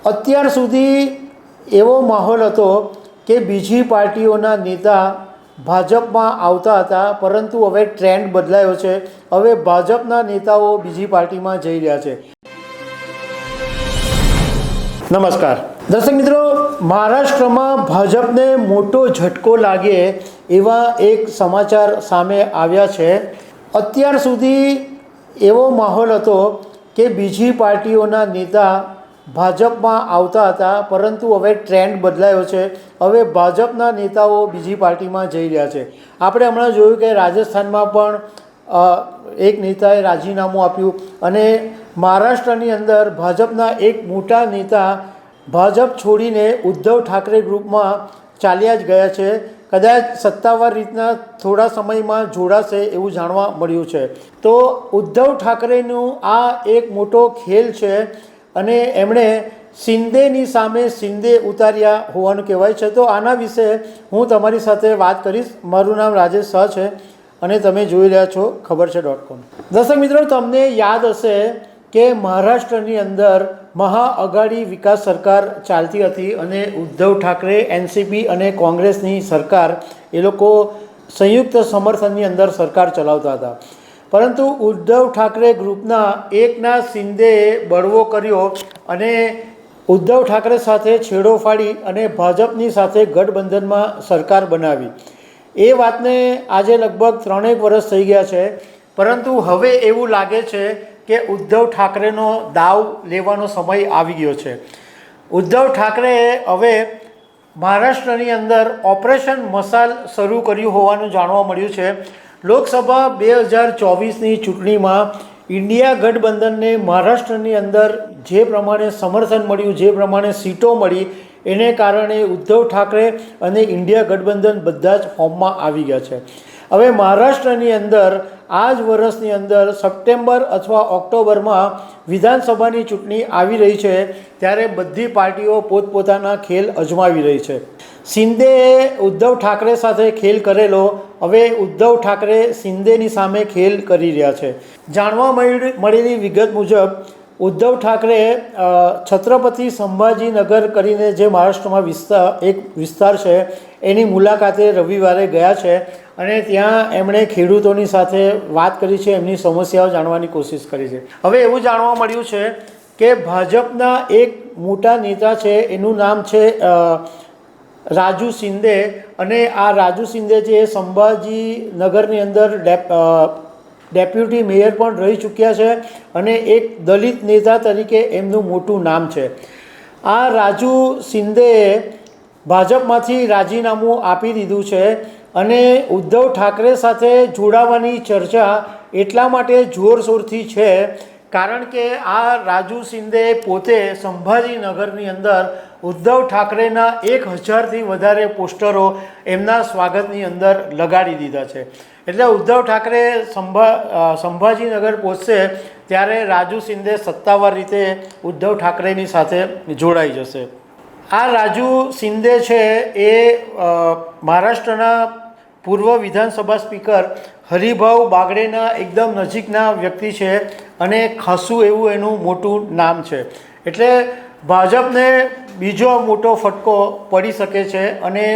અત્યાર સુધી એવો માહોલ હતો કે બીજી પાર્ટીઓના નેતા ભાજપમાં આવતા હતા, પરંતુ હવે ટ્રેન્ડ બદલાયો છે। હવે ભાજપના નેતાઓ બીજી પાર્ટીમાં જઈ રહ્યા છે। નમસ્કાર દર્શક મિત્રો, મહારાષ્ટ્રમાં ભાજપને મોટો ઝટકો લાગે એવા એક સમાચાર સામે આવ્યા છે। અત્યાર સુધી એવો માહોલ હતો કે બીજી પાર્ટીઓના નેતા ભાજપમાં આવતા હતા, પરંતુ હવે ટ્રેન્ડ બદલાયો છે। હવે ભાજપના નેતાઓ બીજી પાર્ટીમાં જઈ રહ્યા છે। આપણે હમણાં જોયું કે રાજસ્થાનમાં પણ એક નેતાએ રાજીનામું આપ્યું અને મહારાષ્ટ્રની અંદર ભાજપના એક મોટા નેતા ભાજપ છોડીને ઉદ્ધવ ઠાકરે ગ્રુપમાં ચાલ્યા જ ગયા છે। કદાચ સત્તાવાર રીતના થોડા સમયમાં જોડાશે એવું જાણવા મળ્યું છે। તો ઉદ્ધવ ઠાકરેનું આ એક મોટો ખેલ છે અને એમણે શિંદેની સામે શિંદે ઉતાર્યા હોવાનું કહેવાય છે। તો આના વિશે હું તમારી સાથે વાત કરીશ। મારું નામ રાજેશ શાહ છે અને તમે જોઈ રહ્યા છો ખબરછે.com। દર્શક મિત્રો, તમને યાદ હશે કે મહારાષ્ટ્રની અંદર મહાઅઘાડી વિકાસ સરકાર ચાલતી હતી અને ઉદ્ધવ ઠાકરે, એનસીપી અને કોંગ્રેસની સરકાર, એ લોકો સંયુક્ત સમર્થનની અંદર સરકાર ચલાવતા હતા। પરંતુ ઉદ્ધવ ઠાકરે ગ્રુપના એકના શિંદેએ બળવો કર્યો અને ઉદ્ધવ ઠાકરે સાથે છેડો ફાડી અને ભાજપની સાથે ગઠબંધનમાં સરકાર બનાવી। એ વાતને આજે લગભગ 3 વર્ષ થઈ ગયા છે, પરંતુ હવે એવું લાગે છે કે ઉદ્ધવ ઠાકરેનો દાવ લેવાનો સમય આવી ગયો છે। ઉદ્ધવ ઠાકરેએ હવે મહારાષ્ટ્રની અંદર ઓપરેશન મશાલ શરૂ કર્યું હોવાનું જાણવા મળ્યું છે। લોકસભા 2024ની ચૂંટણીમાં ઇન્ડિયા ગઠબંધનને મહારાષ્ટ્રની અંદર જે પ્રમાણે સમર્થન મળ્યું, જે પ્રમાણે સીટો મળી, એને કારણે ઉદ્ધવ ઠાકરે અને ઇન્ડિયા ગઠબંધન બધા જ ફોર્મમાં આવી ગયા છે। હવે મહારાષ્ટ્રની અંદર આ જ વર્ષની અંદર સપ્ટેમ્બર અથવા ઓક્ટોબરમાં વિધાનસભાની ચૂંટણી આવી રહી છે, ત્યારે બધી પાર્ટીઓ પોતપોતાના ખેલ અજમાવી રહી છે। શિંદેએ ઉદ્ધવ ઠાકરે સાથે ખેલ કરેલો, હવે ઉદ્ધવ ઠાકરે શિંદેની સામે ખેલ કરી રહ્યા છે। જાણવા મળેલી વિગત મુજબ ઉદ્ધવ ઠાકરે છત્રપતિ સંભાજીનગર કરીને જે મહારાષ્ટ્રમાં એક વિસ્તાર છે એની મુલાકાતે રવિવારે ગયા છે અને ત્યાં એમણે ખેડૂતોની સાથે વાત કરી છે, એમની સમસ્યાઓ જાણવાની કોશિશ કરી છે। હવે એવું જાણવા મળ્યું છે કે ભાજપના એક મોટા નેતા છે, એનું નામ છે રાજુ શિંદે, અને આ રાજુ શિંદે જે સંભાજીનગરની અંદર ડેપ્યુટી મેયર પણ રહી ચૂક્યા છે અને એક દલિત નેતા તરીકે એમનું મોટું નામ છે। આ રાજુ શિંદેએ ભાજપમાંથી રાજીનામું આપી દીધું છે અને ઉદ્ધવ ઠાકરે સાથે જોડાવાની ચર્ચા એટલા માટે જોરશોરથી છે કારણ કે આ રાજુ શિંદે પોતે સંભાજીનગરની અંદર ઉદ્ધવ ઠાકરેના 1000થી વધારે પોસ્ટરો એમના સ્વાગતની અંદર લગાડી દીધા છે। એટલે ઉદ્ધવ ઠાકરે સંભાજીનગર પહોંચશે ત્યારે રાજુ શિંદે સત્તાવાર રીતે ઉદ્ધવ ઠાકરેની સાથે જોડાઈ જશે। આ રાજુ શિંદે છે એ મહારાષ્ટ્રના પૂર્વ વિધાનસભા સ્પીકર હરિભાઉ બાગડેના એકદમ નજીકના વ્યક્તિ છે અને ખાસું એવું એનું મોટું નામ છે। એટલે ભાજપને બીજો મોટો ફટકો પડી શકે છે અને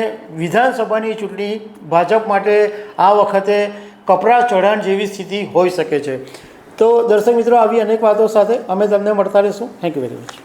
વિધાનસભાની ચૂંટણી ભાજપ માટે આ વખતે કપરા ચઢાણ જેવી સ્થિતિ હોઈ શકે છે। તો દર્શક મિત્રો, આવી અનેક વાતો સાથે અમે તમને મળતા રહીશું। Thank you very much.